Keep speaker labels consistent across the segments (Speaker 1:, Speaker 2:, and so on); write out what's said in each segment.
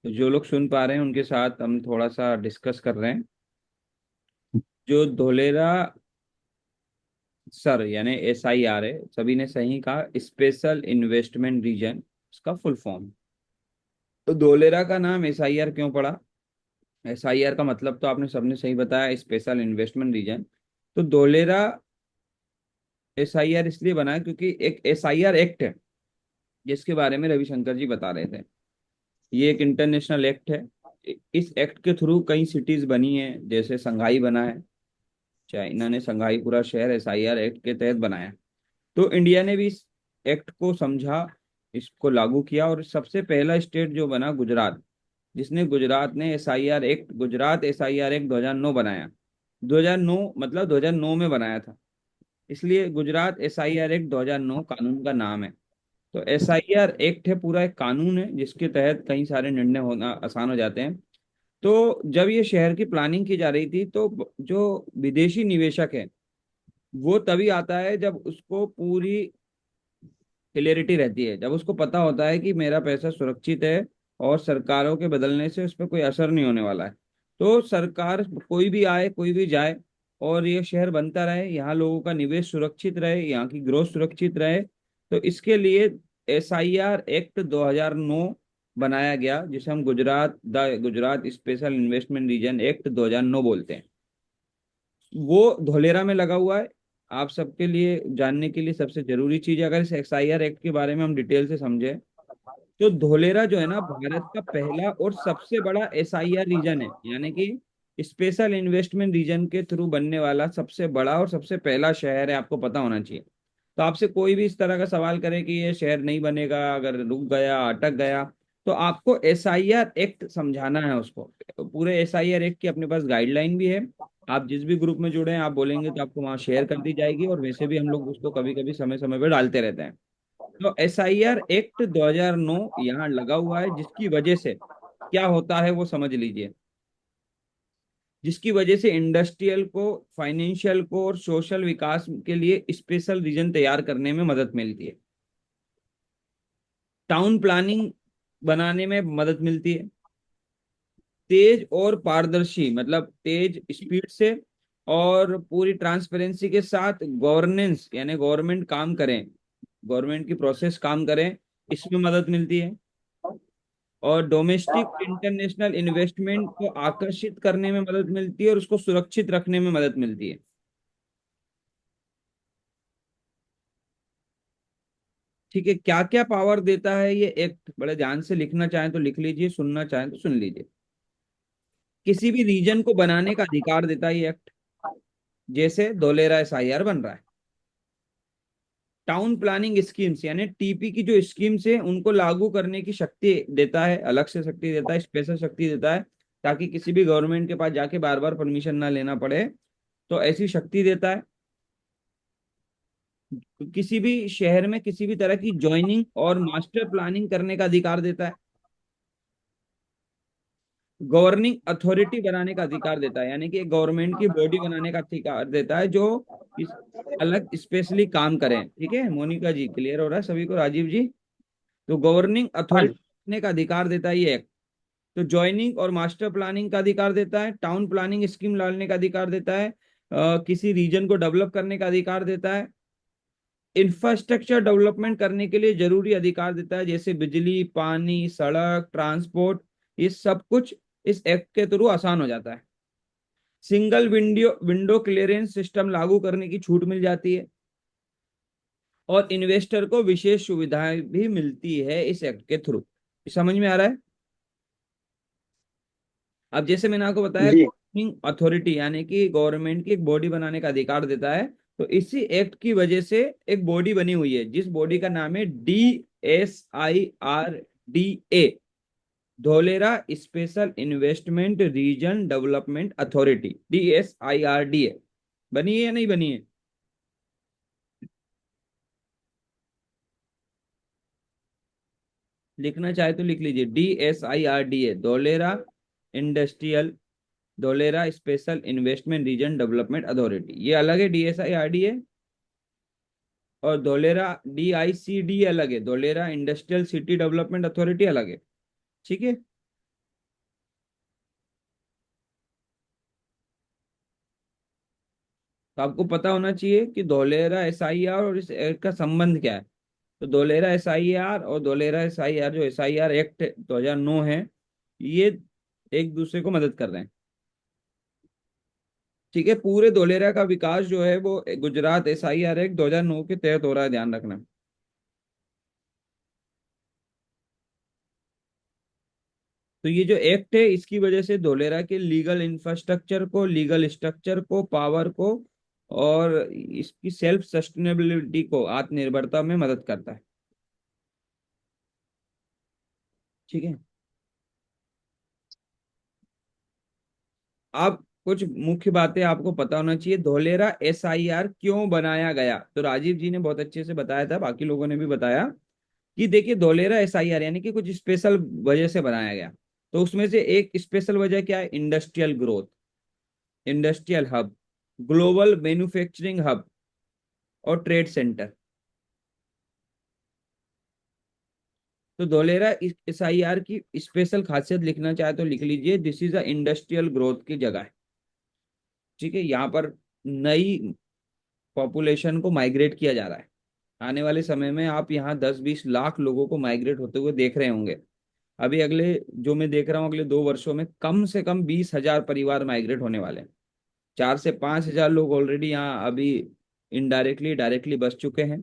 Speaker 1: तो जो लोग सुन पा रहे हैं उनके साथ हम थोड़ा सा डिस्कस कर रहे हैं। जो धोलेरा सर यानी SIR है, सभी ने सही कहा, स्पेशल इन्वेस्टमेंट रीजन इसका फुल फॉर्म। तो धोलेरा का नाम SIR क्यों पड़ा? SIR का मतलब तो आपने सबने सही बताया, स्पेशल इन्वेस्टमेंट रीजन। तो धोलेरा SIR इसलिए बना है क्योंकि एक SIR एक्ट है जिसके बारे में रविशंकर जी बता रहे थे। ये एक इंटरनेशनल एक्ट है। इस एक्ट के थ्रू कई सिटीज बनी है, जैसे संघाई बना है। चाइना ने संघाई पूरा शहर SIR एक्ट के तहत बनाया। तो इंडिया ने भी इस एक्ट को समझा, इसको लागू किया, और सबसे पहला स्टेट जो बना गुजरात, जिसने गुजरात ने SIR act, Gujarat SIR act 2009 बनाया। 2009 मतलब 2009 में बनाया था, इसलिए गुजरात SIR एक्ट 2009 कानून का नाम है। तो SIR एक्ट है, पूरा एक कानून है जिसके तहत कई सारे निर्णय होना आसान हो जाते हैं। तो जब ये शहर की प्लानिंग की जा रही थी, तो जो विदेशी निवेशक है वो तभी आता है जब उसको पूरी क्लियरिटी रहती है, जब उसको पता होता है कि मेरा पैसा सुरक्षित है और सरकारों के बदलने से उस पर कोई असर नहीं होने वाला है। तो सरकार कोई भी आए कोई भी जाए, और ये शहर बनता रहे, यहाँ लोगों का निवेश सुरक्षित रहे, यहाँ की ग्रोथ सुरक्षित रहे। तो इसके लिए SIR एक्ट 2009 बनाया गया, जिसे हम Gujarat special investment region act 2009 बोलते हैं। वो धोलेरा में लगा हुआ है। आप सबके लिए जानने के लिए सबसे जरूरी चीज है, अगर इस SIR एक्ट के बारे में हम डिटेल से समझे, तो धोलेरा जो है ना, भारत का पहला और सबसे बड़ा SIR रीजन है, यानी कि स्पेशल इन्वेस्टमेंट रीजन के थ्रू बनने वाला सबसे बड़ा और सबसे पहला शहर है, आपको पता होना चाहिए। तो आपसे कोई भी इस तरह का सवाल करे कि ये शहर नहीं बनेगा, अगर रुक गया अटक गया, तो आपको SIR एक्ट समझाना है उसको। पूरे SIR एक्ट की अपने पास गाइडलाइन भी है। आप जिस भी ग्रुप में जुड़े हैं, आप बोलेंगे तो आपको वहाँ शेयर कर दी जाएगी, और वैसे भी हम लोग उसको कभी कभी समय समय पर डालते रहते हैं। तो SIR एक्ट 2009 यहाँ लगा हुआ है, जिसकी वजह से क्या होता है वो समझ लीजिए। जिसकी वजह से इंडस्ट्रियल को, फाइनेंशियल को और सोशल विकास के लिए स्पेशल रीजन तैयार करने में मदद मिलती है। टाउन प्लानिंग बनाने में मदद मिलती है। तेज और पारदर्शी मतलब तेज स्पीड से और पूरी ट्रांसपेरेंसी के साथ गवर्नेंस यानी गवर्नमेंट काम करें, गवर्नमेंट की प्रोसेस काम करें, इसमें मदद मिलती है। और डोमेस्टिक इंटरनेशनल इन्वेस्टमेंट को आकर्षित करने में मदद मिलती है, और उसको सुरक्षित रखने में मदद मिलती है। ठीक है, क्या क्या पावर देता है ये एक्ट, बड़े ध्यान से लिखना चाहें तो लिख लीजिए, सुनना चाहें तो सुन लीजिए। किसी भी रीजन को बनाने का अधिकार देता है ये एक्ट, जैसे धोलेरा SIR बन रहा है। टाउन प्लानिंग स्कीम्स यानी TP की जो स्कीम्स है उनको लागू करने की शक्ति देता है, अलग से शक्ति देता है, स्पेशल शक्ति देता है, ताकि किसी भी गवर्नमेंट के पास जाके बार बार परमिशन ना लेना पड़े। तो ऐसी शक्ति देता है। किसी भी शहर में किसी भी तरह की ज्वाइनिंग और मास्टर प्लानिंग करने का अधिकार देता है। गवर्निंग अथॉरिटी बनाने का अधिकार देता है, यानी कि एक गवर्नमेंट की बॉडी बनाने का अधिकार देता है जो इस अलग स्पेशली काम करें। ठीक है मोनिका जी, क्लियर हो रहा है सभी को? राजीव जी, तो गवर्निंग
Speaker 2: हाँ
Speaker 1: अथॉरिटी
Speaker 2: जी।
Speaker 1: बनाने का अधिकार देता है ये एक्ट। तो ज्वाइनिंग और मास्टर प्लानिंग का अधिकार देता है, टाउन प्लानिंग स्कीम लाने का अधिकार देता है, किसी रीजन को डेवलप करने का अधिकार देता है, इंफ्रास्ट्रक्चर डेवलपमेंट करने के लिए जरूरी अधिकार देता है, जैसे बिजली, पानी, सड़क, ट्रांसपोर्ट, ये सब कुछ इस एक्ट के थ्रू आसान हो जाता है। Single window window clearance system लागू करने की छूट मिल जाती है, और इन्वेस्टर को विशेष सुविधाएं भी मिलती है इस एक्ट के थ्रू। समझ में आ रहा है? अब जैसे मैंने आपको बताया,
Speaker 2: जी।
Speaker 1: गवर्निंग अथॉरिटी यानी कि गवर्नमेंट की एक बॉडी बनाने का अधिकार देता है। तो इसी एक्ट की वजह से एक बॉडी बनी हुई है, जिस बॉडी का नाम है DSIRDA, Dholera special investment region development authority, DSIRDA। बनी है या नहीं बनी है? लिखना चाहे तो लिख लीजिए, DSIRDA, Dholera industrial, Dholera special investment region development authority, ये अलग है DSIRDA। और धोलेरा DICD अलग है, Dholera industrial city development authority अलग है। ठीक है। तो आपको पता होना चाहिए कि धोलेरा SIR और इस एक्ट का संबंध क्या है। तो धोलेरा SIR और धोलेरा SIR, जो SIR एक्ट 2009 है, ये एक दूसरे को मदद कर रहे हैं। ठीक है, पूरे धोलेरा का विकास जो है वो गुजरात SIR एक्ट 2009 के तहत हो रहा है, ध्यान रखना। तो ये जो एक्ट है, इसकी वजह से धोलेरा के लीगल इंफ्रास्ट्रक्चर को, लीगल स्ट्रक्चर को, पावर को और इसकी सेल्फ सस्टेनेबिलिटी को, आत्मनिर्भरता में मदद करता है। ठीक है। अब कुछ मुख्य बातें आपको पता होना चाहिए। धोलेरा SIR क्यों बनाया गया, तो राजीव जी ने बहुत अच्छे से बताया था, बाकी लोगों ने भी बताया कि देखिए धोलेरा SIR यानी कि कुछ स्पेशल वजह से बनाया गया। तो उसमें से एक स्पेशल वजह क्या है? Industrial growth, industrial hub, global manufacturing hub और ट्रेड सेंटर। तो धोलेरा SIR की स्पेशल खासियत लिखना चाहे तो लिख लीजिए, this is a industrial growth की जगह है। ठीक है, यहाँ पर नई पॉपुलेशन को माइग्रेट किया जा रहा है। आने वाले समय में आप यहाँ 10-20 लाख लोगों को माइग्रेट होते हुए देख रहे होंगे। अभी अगले, जो मैं देख रहा हूँ, अगले 2 वर्षों में कम से कम 20,000 परिवार माइग्रेट होने वाले हैं। 4 से 5 हजार लोग ऑलरेडी यहाँ अभी इनडायरेक्टली डायरेक्टली बस चुके हैं।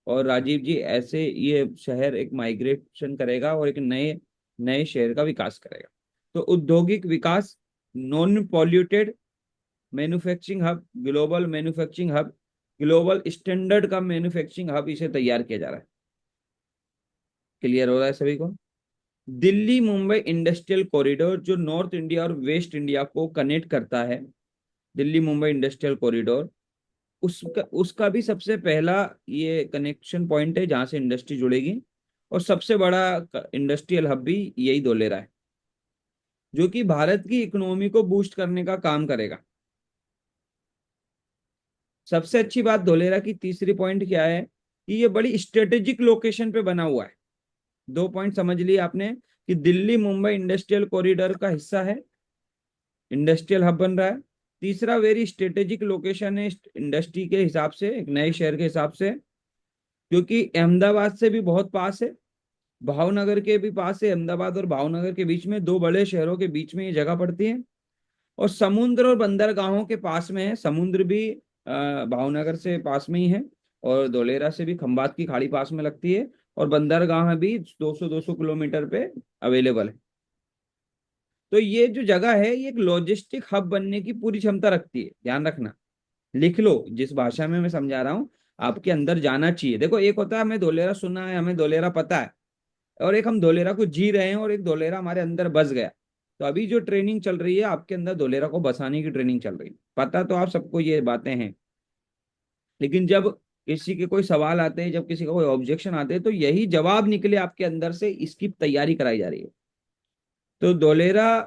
Speaker 1: और राजीव जी, ऐसे ये शहर एक माइग्रेशन करेगा और एक नए नए शहर का विकास करेगा। तो औद्योगिक विकास, non polluted manufacturing hub, global manufacturing hub, global standard का मैन्युफैक्चरिंग हब इसे तैयार किया जा रहा है। क्लियर हो रहा है सभी को? दिल्ली मुंबई इंडस्ट्रियल कॉरिडोर जो नॉर्थ इंडिया और वेस्ट इंडिया को कनेक्ट करता है, दिल्ली मुंबई इंडस्ट्रियल कॉरिडोर, उसका उसका भी सबसे पहला ये कनेक्शन पॉइंट है जहां से इंडस्ट्री जुड़ेगी। और सबसे बड़ा इंडस्ट्रियल हब भी यही धोलेरा है, जो कि भारत की इकोनॉमी को बूस्ट करने का काम करेगा। सबसे अच्छी बात धोलेरा की तीसरी पॉइंट क्या है कि ये बड़ी स्ट्रेटेजिक लोकेशन पे बना हुआ है। 2 पॉइंट समझ लिए आपने कि दिल्ली मुंबई इंडस्ट्रियल कॉरिडोर का हिस्सा है, इंडस्ट्रियल हब बन रहा है। तीसरा, वेरी स्ट्रेटेजिक लोकेशन है इंडस्ट्री के हिसाब से, एक नए शहर के हिसाब से, क्योंकि अहमदाबाद से भी बहुत पास है, भावनगर के भी पास है। अहमदाबाद और भावनगर के बीच में, दो बड़े शहरों के बीच में ये जगह पड़ती है। और समुद्र और बंदरगाहों के पास में है, समुद्र भी भावनगर से पास में ही है, और धोलेरा से भी खंबात की खाड़ी पास में लगती है, और बंदरगाह भी 200-200 किलोमीटर पे अवेलेबल है। तो ये जो जगह है, ये एक लॉजिस्टिक हब बनने की पूरी क्षमता रखती है, ध्यान रखना। लिख लो, जिस भाषा में मैं समझा रहा हूँ आपके अंदर जाना चाहिए। देखो, एक होता है हमें धोलेरा सुना है, हमें धोलेरा पता है, और एक हम धोलेरा को जी रहे हैं, और एक धोलेरा हमारे अंदर बस गया। तो अभी जो ट्रेनिंग चल रही है, आपके अंदर धोलेरा को बसाने की ट्रेनिंग चल रही है। पता तो आप सबको ये बातें हैं, लेकिन जब किसी के कोई सवाल आते हैं, जब किसी का कोई ऑब्जेक्शन आते हैं, तो यही जवाब निकले आपके अंदर से, इसकी तैयारी कराई जा रही है। तो धोलेरा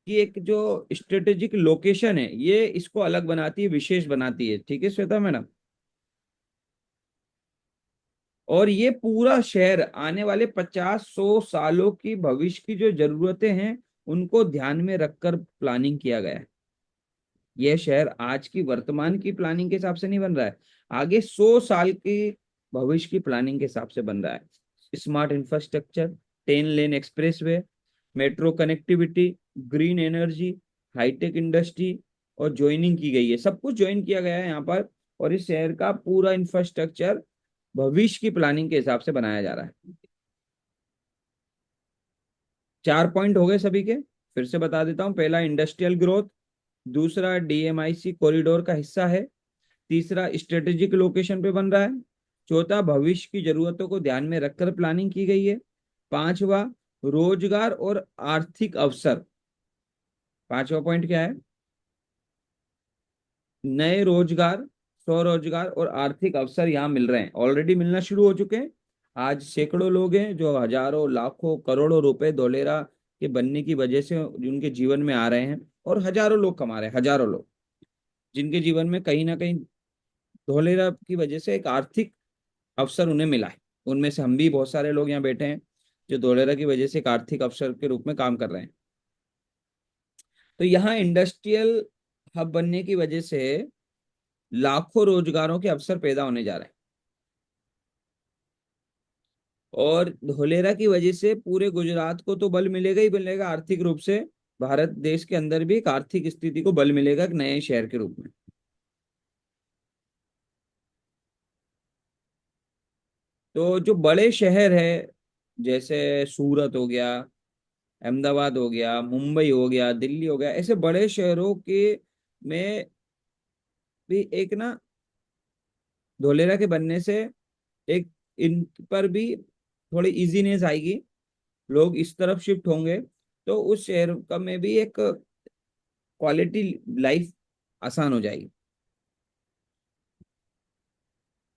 Speaker 1: की एक जो स्ट्रेटेजिक लोकेशन है, ये इसको अलग बनाती है, विशेष बनाती है। ठीक है श्वेता मैडम? और ये पूरा शहर आने वाले 50-100 सालों की भविष्य की जो जरूरतें हैं, उनको ध्यान में रखकर प्लानिंग किया गया है। यह शहर आज की वर्तमान की प्लानिंग के हिसाब से नहीं बन रहा है, आगे 100 साल की भविष्य की प्लानिंग के हिसाब से बन रहा है। Smart infrastructure, 10 lane expressway, metro connectivity, green energy, hi tech industry, और ज्वाइनिंग की गई है, सब कुछ ज्वाइन किया गया है यहाँ पर। और इस शहर का पूरा इंफ्रास्ट्रक्चर भविष्य की प्लानिंग के हिसाब से बनाया जा रहा है। 4 पॉइंट हो गए सभी के, फिर से बता देता हूँ। पहला, इंडस्ट्रियल ग्रोथ। दूसरा, DMIC कॉरिडोर का हिस्सा है। तीसरा, स्ट्रेटेजिक लोकेशन पे बन रहा है। चौथा, भविष्य की जरूरतों को ध्यान में रखकर प्लानिंग की गई है। पांचवा, रोजगार और आर्थिक अवसर। पांचवा पॉइंट क्या है? नए रोजगार, स्वरोजगार और आर्थिक अवसर यहाँ मिल रहे हैं, ऑलरेडी मिलना शुरू हो चुके हैं। आज सैकड़ों लोग हैं जो हजारों लाखों करोड़ों रुपए धोलेरा के बनने की वजह से उनके जीवन में आ रहे हैं, और हजारों लोग कमा रहे हैं, हजारों लोग, जिनके जीवन में कहीं ना कहीं धोलेरा की वजह से एक आर्थिक अवसर उन्हें मिला है। उनमें से हम भी बहुत सारे लोग यहाँ बैठे हैं जो धोलेरा की वजह से एक आर्थिक अवसर के रूप में काम कर रहे हैं। तो यहाँ इंडस्ट्रियल हब बनने की वजह से लाखों रोजगारों के अवसर पैदा होने जा रहे हैं। और धोलेरा की वजह से पूरे गुजरात को तो बल मिलेगा ही मिलेगा आर्थिक रूप से। भारत देश के अंदर भी एक आर्थिक स्थिति को बल मिलेगा एक नए शहर के रूप में। तो जो बड़े शहर है, जैसे सूरत हो गया, अहमदाबाद हो गया, मुंबई हो गया, दिल्ली हो गया, ऐसे बड़े शहरों के में भी एक ना धोलेरा के बनने से एक इन पर भी थोड़ी इजीनेस आएगी। लोग इस तरफ शिफ्ट होंगे तो उस शहर का में भी एक क्वालिटी लाइफ आसान हो जाएगी।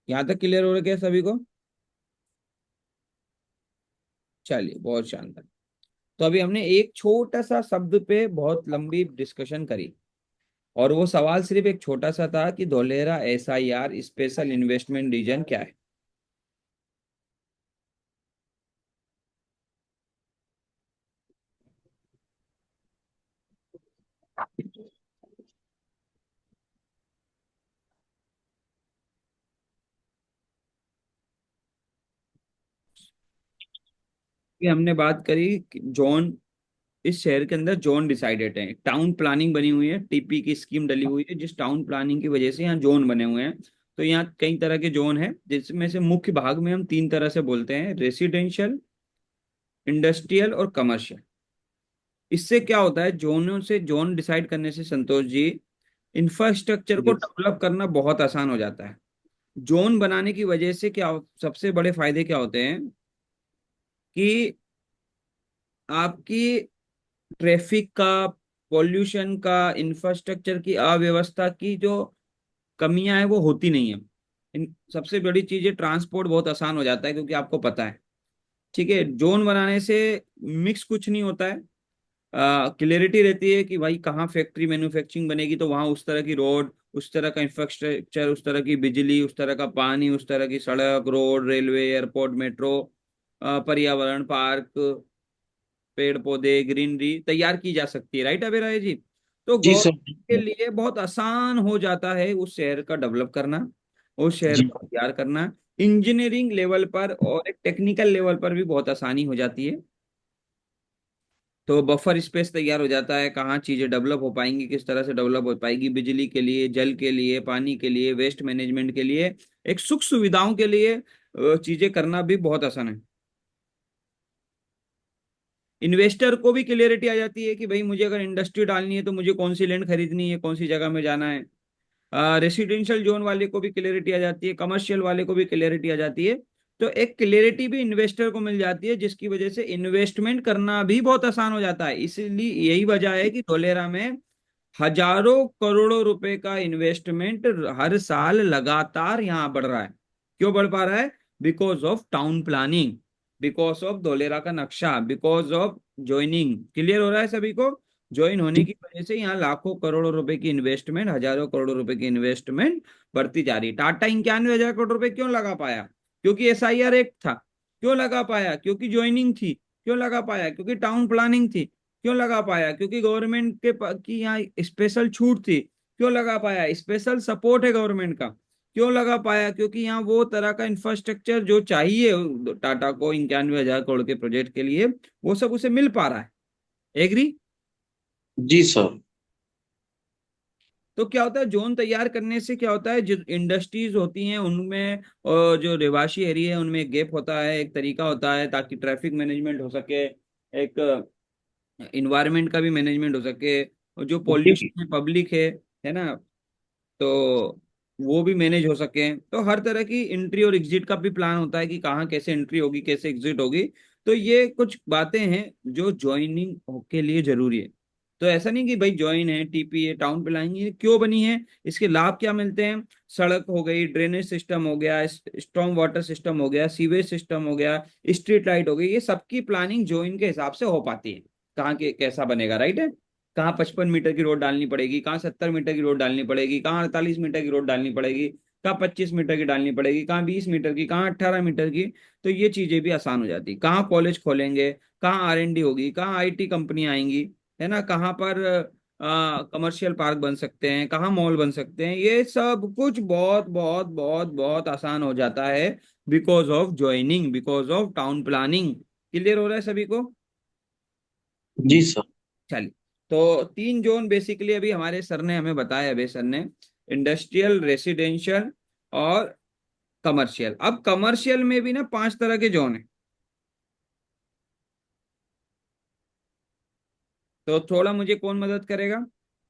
Speaker 1: यहाँ तक क्लियर हो रहा है सभी को? चलिए, बहुत शानदार। तो अभी हमने एक छोटा सा शब्द पे बहुत लंबी डिस्कशन करी, और वो सवाल सिर्फ एक छोटा सा था कि Dholera SIR special investment region क्या है। कि हमने बात करी कि जोन, इस शहर के अंदर जोन डिसाइडेड है, टाउन प्लानिंग बनी हुई है, TP की स्कीम डली हुई है, जिस टाउन प्लानिंग की वजह से यहाँ जोन बने हुए हैं। तो यहाँ कई तरह के जोन हैं, जिसमें से मुख्य भाग में हम तीन तरह से बोलते हैं: रेसिडेंशियल, इंडस्ट्रियल और कमर्शियल। इससे क्या होता है, जोनों से जोन डिसाइड करने से संतोष जी, इंफ्रास्ट्रक्चर को
Speaker 2: जी
Speaker 1: डेवलप करना बहुत आसान हो जाता है। जोन बनाने की वजह से क्या सबसे बड़े फायदे क्या होते हैं कि आपकी ट्रैफिक का, पॉल्यूशन का, इंफ्रास्ट्रक्चर की अव्यवस्था की जो कमियां हैं वो होती नहीं है। इन सबसे बड़ी चीज है, ट्रांसपोर्ट बहुत आसान हो जाता है, क्योंकि आपको पता है, ठीक है, जोन बनाने से मिक्स कुछ नहीं होता है। क्लियरिटी रहती है कि भाई कहाँ फैक्ट्री मैन्युफैक्चरिंग बनेगी, तो वहां उस तरह की रोड, उस तरह का इंफ्रास्ट्रक्चर, उस तरह की बिजली, उस तरह का पानी, उस तरह की सड़क, रोड, रेलवे, एयरपोर्ट, मेट्रो, पर्यावरण, पार्क, पेड़ पौधे, ग्रीनरी तैयार की जा सकती है, राइट अबे राय जी? तो
Speaker 2: जी सर।
Speaker 1: गवर्नमेंट के लिए बहुत आसान हो जाता है उस शहर का डेवलप करना, उस शहर
Speaker 2: जी
Speaker 1: को तैयार करना। इंजीनियरिंग लेवल पर और एक टेक्निकल लेवल पर भी बहुत आसानी हो जाती है। तो बफर स्पेस तैयार हो जाता है, कहाँ चीजें डेवलप हो पाएंगी, किस तरह से डेवलप हो पाएगी, बिजली के लिए, जल के लिए, पानी के लिए, वेस्ट मैनेजमेंट के लिए, एक सुख सुविधाओं के लिए चीजें करना भी बहुत आसान है। इन्वेस्टर को भी क्लियरिटी आ जाती है कि भाई मुझे अगर इंडस्ट्री डालनी है तो मुझे कौन सी लैंड खरीदनी है, कौन सी जगह में जाना है। रेसिडेंशियल जोन वाले को भी क्लियरिटी आ जाती है, कमर्शियल वाले को भी क्लियरिटी आ जाती है। तो एक क्लियरिटी भी इन्वेस्टर को मिल जाती है, जिसकी वजह से इन्वेस्टमेंट करना भी बहुत आसान हो जाता है। इसलिए यही वजह है कि धोलेरा में हजारों करोड़ों रुपए का इन्वेस्टमेंट हर साल लगातार यहाँ बढ़ रहा है। क्यों बढ़ पा रहा है? Because of town planning, because of Dholera का नक्शा, बिकॉज ऑफ ज्वाइनिंग। क्लियर हो रहा है सभी को? ज्वाइन होने की वजह से यहाँ लाखों करोड़ों रुपए की इन्वेस्टमेंट, हजारों करोड़ों रुपए की इन्वेस्टमेंट बढ़ती जा रही है। टाटा 91,000 करोड़ रुपए क्यों लगा पाया? क्योंकि SIR एक्ट था। क्यों लगा पाया? क्योंकि ज्वाइनिंग थी। क्यों लगा पाया? क्योंकि टाउन प्लानिंग थी। क्यों लगा पाया? क्योंकि गवर्नमेंट की यहाँ स्पेशल छूट थी। क्यों लगा पाया? स्पेशल सपोर्ट है गवर्नमेंट का। क्यों लगा पाया? क्योंकि यहाँ वो तरह का इंफ्रास्ट्रक्चर जो चाहिए टाटा को 91,000 करोड़ के प्रोजेक्ट के लिए, वो सब उसे मिल पा रहा है। एग्री?
Speaker 2: जी सर।
Speaker 1: तो क्या होता है, जोन तैयार करने से क्या होता है, जो इंडस्ट्रीज होती हैं उनमें और जो रिहायशी एरिया है उनमें एक गैप होता है, एक तरीका होता है, ताकि ट्रैफिक मैनेजमेंट हो सके, एक इन्वायरमेंट का भी मैनेजमेंट हो सके, और जो
Speaker 2: जी
Speaker 1: पॉल्यूशन है, पब्लिक है ना, तो वो भी मैनेज हो सके। तो हर तरह की एंट्री और एग्जिट का भी प्लान होता है कि कहाँ कैसे एंट्री होगी, कैसे एग्जिट होगी। तो ये कुछ बातें हैं जो ज्वाइनिंग के लिए जरूरी है। तो ऐसा नहीं कि भाई ज्वाइन है, TP है, टाउन प्लानिंग, ये क्यों बनी है, इसके लाभ क्या मिलते हैं? सड़क हो गई, ड्रेनेज सिस्टम हो गया, स्ट्रॉन्ग वाटर सिस्टम हो गया, सीवेज सिस्टम हो गया, स्ट्रीट लाइट हो गई, ये सबकी प्लानिंग ज्वाइन के हिसाब से हो पाती है। कहाँ के कैसा बनेगा, राइट है? कहाँ 55 मीटर की रोड डालनी पड़ेगी, कहाँ 70 मीटर की रोड डालनी पड़ेगी, कहाँ 48 मीटर की रोड डालनी पड़ेगी, कहाँ 25 मीटर की डालनी पड़ेगी, कहाँ 20 मीटर की, कहाँ 18 मीटर की। तो ये चीजें भी आसान हो जाती, कहाँ कॉलेज खोलेंगे, कहाँ R&D होगी, कहाँ IT कंपनी आएंगी, है ना, कहाँ पर कमर्शियल पार्क बन सकते हैं, कहाँ मॉल बन सकते हैं, ये सब कुछ बहुत बहुत बहुत बहुत आसान हो जाता है because of joining, because of town planning. Clear हो रहा है सभी को?
Speaker 2: जी सर।
Speaker 1: चलिए, तो तीन जोन बेसिकली अभी हमारे सर ने हमें बताया, अभी सर ने, इंडस्ट्रियल, रेसिडेंशियल और कमर्शियल। अब कमर्शियल में भी ना पांच तरह के जोन है, तो थोड़ा मुझे कौन मदद करेगा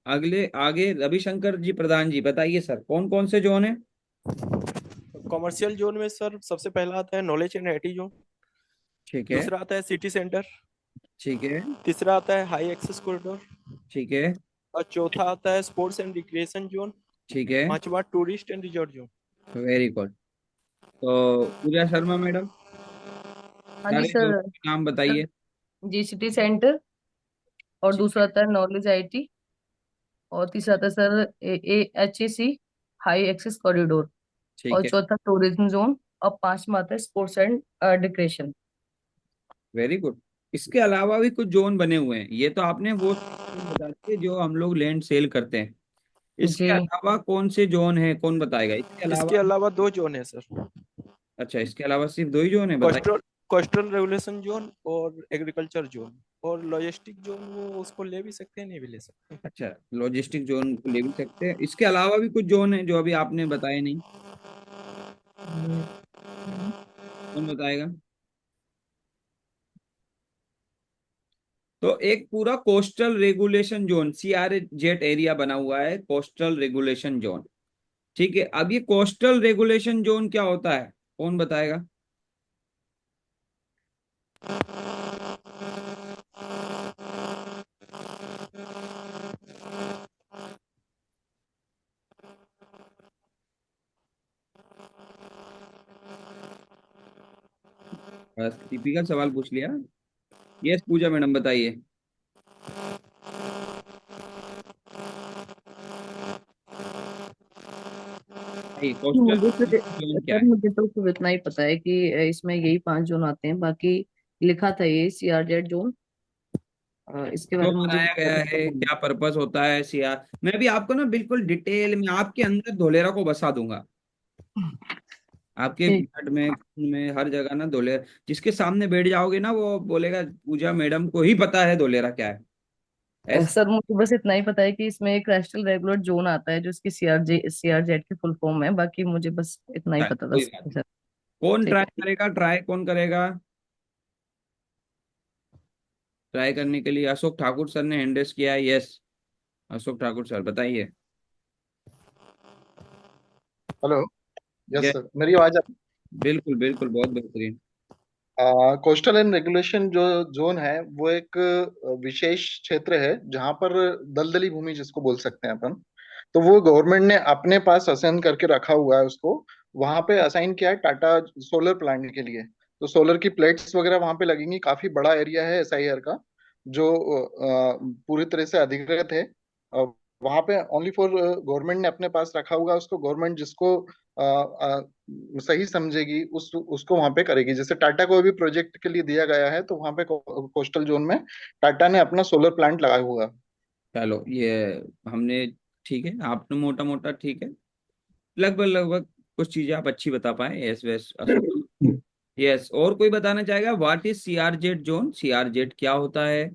Speaker 1: अगले आगे? रविशंकर जी प्रधान जी बताइए सर, कौन कौन से जोन है?
Speaker 3: कॉमर्शियल जोन में सर सबसे पहला आता है नॉलेज एंड आईटी जोन।
Speaker 1: ठीक है।
Speaker 3: दूसरा आता है सिटी सेंटर।
Speaker 1: ठीक है।
Speaker 3: तीसरा आता है हाई एक्सेस कॉरिडोर।
Speaker 1: ठीक है।
Speaker 3: और चौथा आता है स्पोर्ट्स एंड रिक्रिएशन जोन।
Speaker 1: ठीक है।
Speaker 3: पांचवा tourist and resort zone.
Speaker 1: Very good. तो पूजा शर्मा मैडम,
Speaker 4: हाँ जी
Speaker 1: सारे जोन
Speaker 4: सर।
Speaker 1: के नाम
Speaker 4: सर
Speaker 1: बताइए।
Speaker 4: जी, सिटी सेंटर। और
Speaker 1: ठीक
Speaker 4: दूसरा
Speaker 1: है।
Speaker 4: आता है नॉलेज आईटी। और तीसरा आता है sir HAC, high access corridor. और
Speaker 1: ठीक है।
Speaker 4: चौथा टूरिज्म जोन। और पांचवा आता है sports and decoration.
Speaker 1: Very good. इसके अलावा भी कुछ जोन बने हुए हैं, ये तो आपने वो बता दिए जो हम लोग लैंड सेल करते हैं। इसके
Speaker 4: जी
Speaker 1: अलावा कौन से जोन है, कौन बताएगा इसके
Speaker 3: इसके
Speaker 1: अलावा?
Speaker 3: अलावा दो जोन है सर।
Speaker 1: अच्छा, इसके अलावा सिर्फ दो ही जोन है, बताइए।
Speaker 3: कोस्टल कोस्टल रेगुलेशन जोन और एग्रीकल्चर जोन। और लॉजिस्टिक जोन वो उसको ले भी सकते हैं, नहीं भी ले सकते।
Speaker 1: अच्छा, लॉजिस्टिक जोन को ले भी सकते हैं। इसके अलावा भी कुछ जोन है जो अभी आपने बताए नहीं, कौन बताएगा? तो एक पूरा coastal regulation zone, CRZ area बना हुआ है, कोस्टल रेगुलेशन जोन। ठीक है, अब ये कोस्टल रेगुलेशन जोन क्या होता है, कौन बताएगा? बस टिपिकल सवाल पूछ लिया। यस पूजा मैडम बताइए। कोस्टल
Speaker 4: मुझे तो
Speaker 1: जोन क्या
Speaker 4: सर,
Speaker 1: है?
Speaker 4: मुझे तो सिर्फ इतना ही पता है कि इसमें यही 5 जोन आते हैं। बाकी लिखा था ये CRZ जोन। इसके
Speaker 1: क्यों
Speaker 4: बारे में मुझे
Speaker 1: बनाया गया
Speaker 4: ज्यादा
Speaker 1: है,
Speaker 4: पता नहीं।
Speaker 1: क्या पर्पस होता है CR? मैं भी आपको ना बिल्कुल डिटेल में आपके अंदर धोलेरा को बसा दूंगा, आपके
Speaker 4: ठीक।
Speaker 1: ब्लड में, खून में, हर जगह ना धोलेरा। जिसके सामने बैठ जाओगे ना वो बोलेगा पूजा मैडम को ही पता है धोलेरा क्या है, ऐसा।
Speaker 4: सर मुझे बस इतना ही पता है कि इसमें एक क्राइस्टल रेगुलर जोन आता है जो इसकी CRZ की फुल फॉर्म है। बाकी मुझे बस इतना ही पता था
Speaker 1: कोई बात नहीं।
Speaker 4: सर।
Speaker 1: कौन
Speaker 4: ठीक
Speaker 1: ट्राई
Speaker 4: है, ठीक।
Speaker 1: करेगा, ट्राई कौन करेगा? ट्राई करने के लिए अशोक ठाकुर सर ने हैंड रेस किया है, यस। अशोक ठाकुर सर बताइए।
Speaker 5: हेलो। यस
Speaker 1: यस,
Speaker 5: सर, मेरी आवाज
Speaker 1: बिल्कुल बिल्कुल, बहुत बेहतरीन।
Speaker 5: कोस्टल एंड रेगुलेशन जो जोन है वो एक विशेष क्षेत्र है जहां पर दलदली भूमि जिसको बोल सकते हैं अपन। तो वो गवर्नमेंट ने अपने पास असाइन करके रखा हुआ है उसको। वहां पे असाइन किया है टाटा सोलर प्लांट के लिए। तो सोलर की प्लेट्स वगैरह वहां पे लगेंगी। काफी बड़ा एरिया है SIR का जो पूरी तरह से अधिकृत है। वहां पे ओनली फॉर गवर्नमेंट ने अपने पास रखा हुआ है उसको। गवर्नमेंट जिसको सही समझेगी उसको वहां पे करेगी। जैसे टाटा को भी प्रोजेक्ट के लिए दिया गया है तो वहां पे कोस्टल जोन में टाटा ने अपना सोलर प्लांट लगाया हुआ है।
Speaker 1: चलो ये हमने, ठीक है, आपने मोटा मोटा ठीक है, लगभग लगभग कुछ चीजें आप अच्छी बता पाए। यस वैस अशोक। यस, और कोई बताना चाहेगा what is CRZ zone? CRZ क्या होता है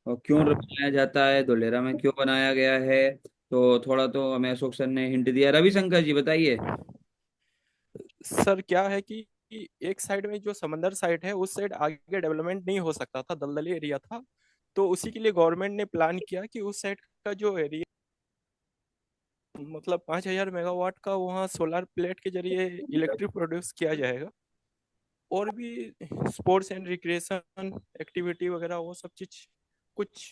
Speaker 1: और क्यों बनाया जाता है, धोलेरा में क्यों बनाया गया है? तो थोड़ा तो हमें अशोक सर ने हिंट दिया। रविशंकर जी बताइए।
Speaker 3: सर क्या है कि एक साइड में जो समंदर साइड है उस साइड आगे डेवलपमेंट नहीं हो सकता था, दलदली एरिया था। तो उसी के लिए गवर्नमेंट ने प्लान किया कि उस साइड का जो एरिया, मतलब 5,000 मेगावाट का, वहाँ सोलर प्लेट के जरिए इलेक्ट्रिक प्रोड्यूस किया जाएगा। और भी स्पोर्ट्स एंड रिक्रिएशन एक्टिविटी वगैरह वो सब चीज कुछ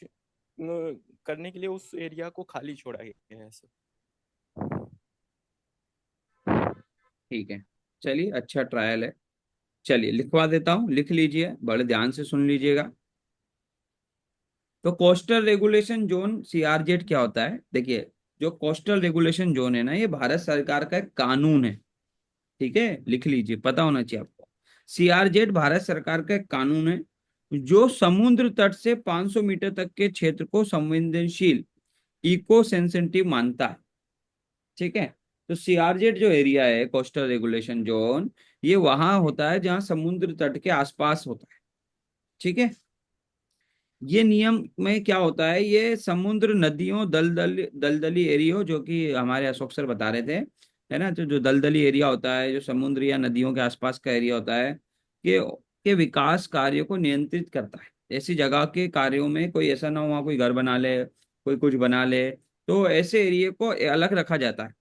Speaker 3: करने के लिए उस एरिया को खाली छोड़ा गया है सर।
Speaker 1: ठीक है, चलिए, अच्छा ट्रायल है। चलिए लिखवा देता हूँ, लिख लीजिए, बड़े ध्यान से सुन लीजिएगा। तो कोस्टल रेगुलेशन जोन CRZ क्या होता है, देखिए। जो कोस्टल रेगुलेशन जोन है ना, ये भारत सरकार का एक कानून है। ठीक है, लिख लीजिए, पता होना चाहिए आपको। CRZ भारत सरकार का एक कानून है जो समुद्र तट से 500 मीटर तक के क्षेत्र को संवेदनशील इको सेंसिटिव मानता है। ठीक है। तो सीआरजेड जो एरिया है, कोस्टल रेगुलेशन जोन, ये वहां होता है जहां समुद्र तट के आसपास होता है। ठीक है। ये नियम में क्या होता है, ये समुद्र, नदियों, दलदली एरियो, जो कि हमारे अशोक सर बता रहे थे, है ना, तो जो दलदली एरिया होता है, जो समुद्र या नदियों के आसपास का एरिया होता है, के विकास कार्यों को नियंत्रित करता है। ऐसी जगह के कार्यों में कोई ऐसा ना हो वहाँ कोई घर बना ले, कोई कुछ बना ले, तो ऐसे एरिया को अलग रखा जाता है।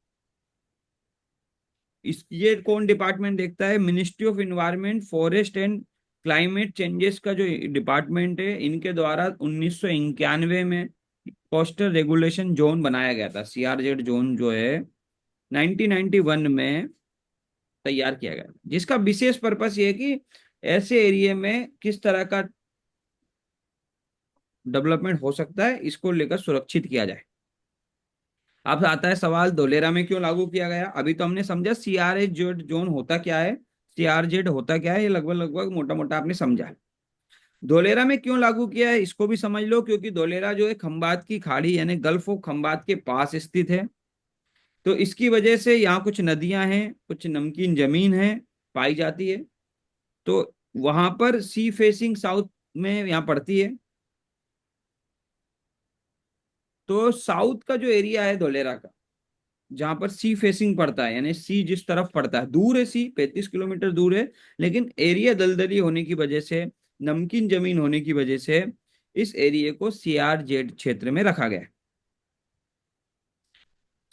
Speaker 1: इस ये कौन डिपार्टमेंट देखता है? Ministry of environment, forest and climate changes का जो डिपार्टमेंट है, इनके द्वारा 1991 में कोस्टल रेगुलेशन जोन बनाया गया था। सीआरजेड जोन जो है 1991 में तैयार किया गया, जिसका विशेष पर्पस ये है कि ऐसे एरिया में किस तरह का डेवलपमेंट हो सकता है, इसको लेकर सुरक्षित किया जाए। अब आता है सवाल, धोलेरा में क्यों लागू किया गया? अभी तो हमने समझा सीआरजेड जोन होता क्या है, सीआरजेड होता क्या है, ये लगभग लगभग मोटा मोटा आपने समझा। धोलेरा में क्यों लागू किया है इसको भी समझ लो, क्योंकि धोलेरा जो है खंबात की खाड़ी यानी गल्फ ऑफ खंबात के पास स्थित है। तो इसकी वजह से यहाँ कुछ नदियां हैं, कुछ नमकीन जमीन है पाई जाती है। तो वहां पर सी फेसिंग साउथ में यहाँ पड़ती है। तो साउथ का जो एरिया है धोलेरा का, जहां पर सी फेसिंग पड़ता है, यानी सी जिस तरफ पड़ता है, दूर है सी, 35 किलोमीटर दूर है, लेकिन एरिया दलदली होने की वजह से, नमकीन जमीन होने की वजह से, इस एरिया को सीआरजेड क्षेत्र में रखा गया है।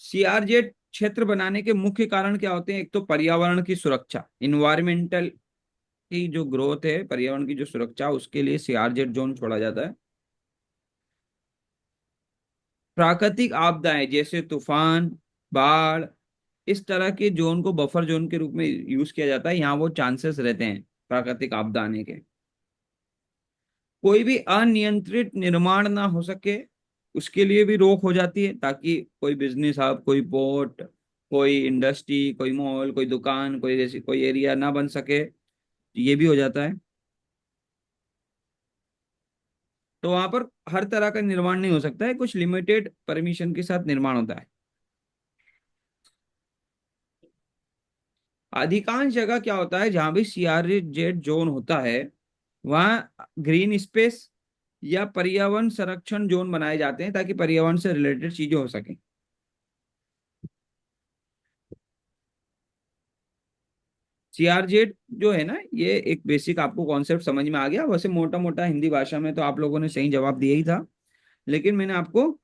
Speaker 1: सीआरजेड क्षेत्र बनाने के मुख्य कारण क्या होते हैं? एक तो पर्यावरण की सुरक्षा, इन्वायरमेंटल की जो ग्रोथ है, पर्यावरण की जो सुरक्षा, उसके लिए सीआरजेड जोन छोड़ा जाता है। प्राकृतिक आपदाएं जैसे तूफान, बाढ़, इस तरह के जोन को बफर जोन के रूप में यूज किया जाता है। यहाँ वो चांसेस रहते हैं प्राकृतिक आपदा आने के। कोई भी अनियंत्रित निर्माण ना हो सके, उसके लिए भी रोक हो जाती है, ताकि कोई बिजनेस हब, कोई पोर्ट, कोई इंडस्ट्री, कोई मॉल, कोई दुकान, कोई जैसी कोई एरिया ना बन सके, ये भी हो जाता है। तो वहां पर हर तरह का निर्माण नहीं हो सकता है, कुछ लिमिटेड परमिशन के साथ निर्माण होता है। अधिकांश जगह क्या होता है, जहां भी सीआरजेड जोन होता है, वहाँ ग्रीन स्पेस या पर्यावरण संरक्षण जोन बनाए जाते हैं, ताकि पर्यावरण से रिलेटेड चीजें हो सके। सीआरजेड जो है ना, ये एक बेसिक आपको कॉन्सेप्ट समझ में आ गया। वैसे मोटा मोटा हिंदी भाषा में तो आप लोगों ने सही जवाब दिया ही था, लेकिन मैंने आपको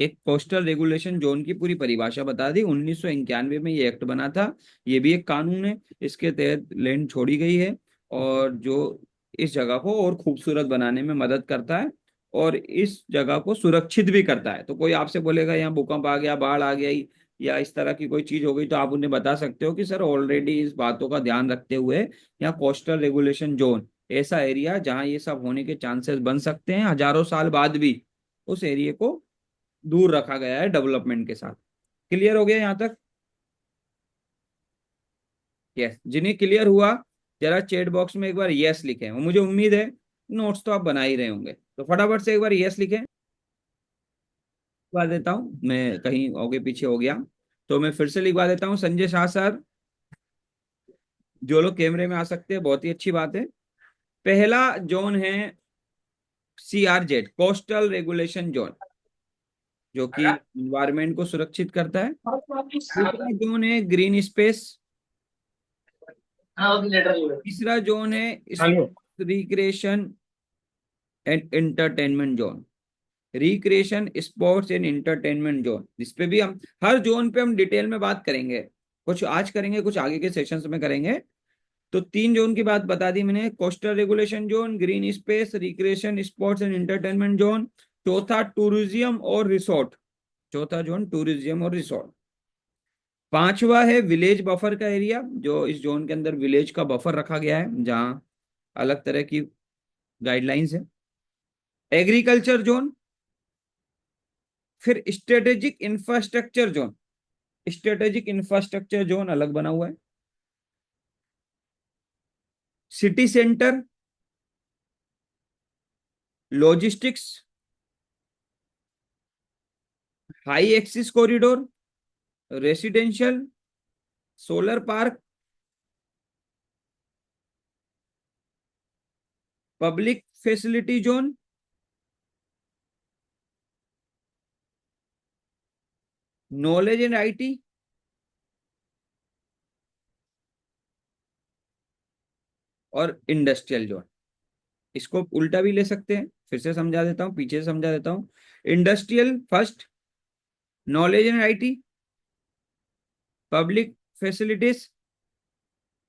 Speaker 1: एक कोस्टल रेगुलेशन जोन की पूरी परिभाषा बता दी। 1991 में ये एक्ट बना था, ये भी एक कानून है, इसके तहत लैंड छोड़ी गई है, और जो इस जगह को और खूबसूरत बनाने में मदद करता है, और इस जगह को सुरक्षित भी करता है। तो कोई आपसे बोलेगा यहाँ भूकंप आ गया, बाढ़ आ गई, या इस तरह की कोई चीज हो गई, तो आप उन्हें बता सकते हो कि सर ऑलरेडी इस बातों का ध्यान रखते हुए यहाँ कोस्टल रेगुलेशन जोन, ऐसा एरिया जहाँ ये सब होने के चांसेस बन सकते हैं हजारों साल बाद भी, उस एरिया को दूर रखा गया है डेवलपमेंट के साथ। क्लियर हो गया यहाँ तक? यस, जिन्हें क्लियर हुआ जरा चैट बॉक्स में एक बार यस लिखें, और मुझे उम्मीद है नोट्स तो आप बना ही रहे होंगे, तो फटाफट से एक बार यस लिखें। लिखवा देता हूँ, मैं कहीं आगे पीछे हो गया तो मैं फिर से लिखवा देता हूँ। संजय शाह सर, जो लोग कैमरे में आ सकते हैं बहुत ही अच्छी बात है। पहला जोन है सीआरजेड, कोस्टल रेगुलेशन जोन, जो कि इन्वायरमेंट को सुरक्षित करता है। दूसरा जोन है ग्रीन स्पेस। तीसरा जोन है recreation and entertainment zone, recreation sports and entertainment zone. इस पे भी हम हर जोन पे हम डिटेल में बात करेंगे, कुछ आज करेंगे, कुछ आगे के सेशंस में करेंगे। तो 3 जोन की बात बता दी मैंने, coastal regulation zone, green space, recreation sports and entertainment zone. चौथा टूरिज्म और रिसोर्ट, चौथा जोन टूरिज्म और रिसोर्ट। पांचवा है विलेज बफर का एरिया, जो इस जोन के अंदर विलेज का बफर रखा गया है, जहां अलग तरह की गाइडलाइंस है। एग्रीकल्चर जोन, फिर strategic infrastructure zone, strategic infrastructure zone अलग बना हुआ है। City centre, logistics, high axis corridor, residential, solar park, public facility zone, knowledge and IT, और इंडस्ट्रियल जोन। इसको उल्टा भी ले सकते हैं, फिर से समझा देता हूं, पीछे से समझा देता हूं। Industrial first, knowledge and IT, public facilities,